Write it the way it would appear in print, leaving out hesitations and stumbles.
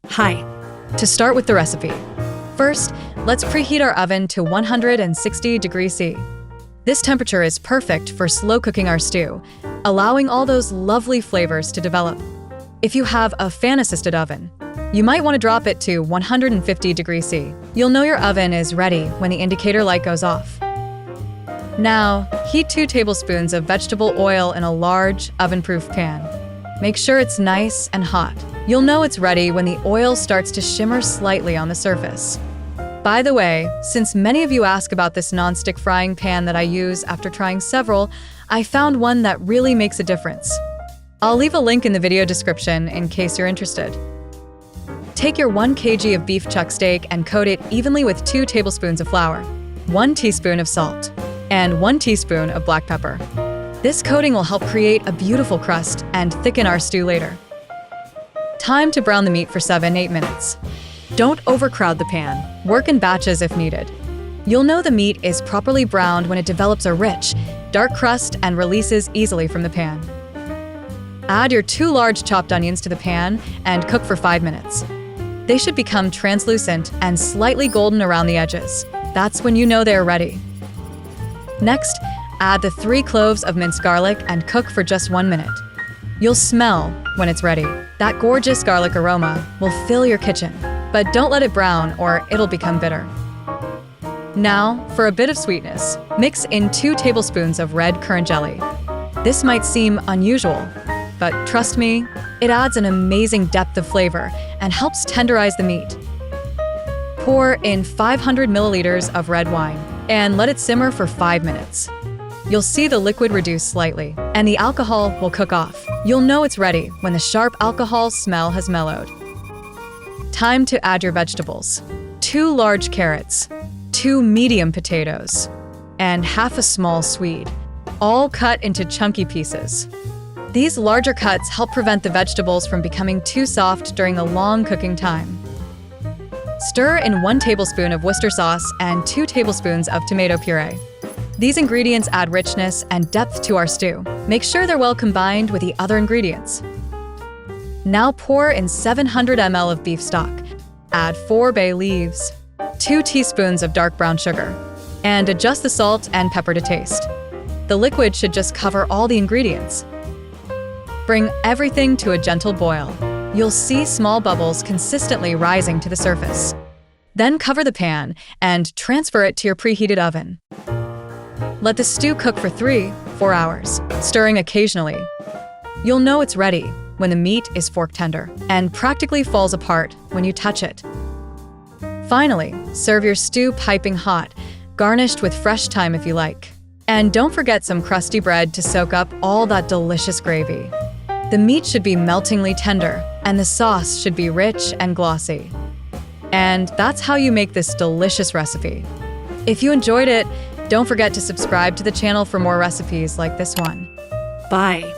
Hi. To start with the recipe, first, let's preheat our oven to 160 degrees C. This temperature is perfect for slow cooking our stew, allowing all those lovely flavors to develop. If you have a fan-assisted oven, you might want to drop it to 150 degrees C. You'll know your oven is ready when the indicator light goes off. Now, heat 2 tablespoons of vegetable oil in a large, oven-proof pan. Make sure it's nice and hot. You'll know it's ready when the oil starts to shimmer slightly on the surface. By the way, since many of you ask about this non-stick frying pan that I use after trying several, I found one that really makes a difference. I'll leave a link in the video description in case you're interested. Take your 1 kg of beef chuck steak and coat it evenly with 2 tablespoons of flour, 1 teaspoon of salt, and 1 teaspoon of black pepper. This coating will help create a beautiful crust and thicken our stew later. Time to brown the meat for 7-8 minutes. Don't overcrowd the pan. Work in batches if needed. You'll know the meat is properly browned when it develops a rich, dark crust and releases easily from the pan. Add your 2 large chopped onions to the pan and cook for 5 minutes. They should become translucent and slightly golden around the edges. That's when you know they're ready. Next, add the 3 cloves of minced garlic and cook for just 1 minute. You'll smell when it's ready. That gorgeous garlic aroma will fill your kitchen, but don't let it brown or it'll become bitter. Now, for a bit of sweetness, mix in 2 tablespoons of red currant jelly. This might seem unusual, but trust me, it adds an amazing depth of flavor and helps tenderize the meat. Pour in 500 milliliters of red wine and let it simmer for 5 minutes. You'll see the liquid reduce slightly, and the alcohol will cook off. You'll know it's ready when the sharp alcohol smell has mellowed. Time to add your vegetables. 2 large carrots, 2 medium potatoes, and half a small Swede, all cut into chunky pieces. These larger cuts help prevent the vegetables from becoming too soft during the long cooking time. Stir in 1 tablespoon of Worcester sauce and 2 tablespoons of tomato puree. These ingredients add richness and depth to our stew. Make sure they're well combined with the other ingredients. Now pour in 700 ml of beef stock. Add 4 bay leaves, 2 teaspoons of dark brown sugar, and adjust the salt and pepper to taste. The liquid should just cover all the ingredients. Bring everything to a gentle boil. You'll see small bubbles consistently rising to the surface. Then cover the pan and transfer it to your preheated oven. Let the stew cook for 3-4 hours, stirring occasionally. You'll know it's ready when the meat is fork tender and practically falls apart when you touch it. Finally, serve your stew piping hot, garnished with fresh thyme if you like. And don't forget some crusty bread to soak up all that delicious gravy. The meat should be meltingly tender, and the sauce should be rich and glossy. And that's how you make this delicious recipe. If you enjoyed it, don't forget to subscribe to the channel for more recipes like this one. Bye.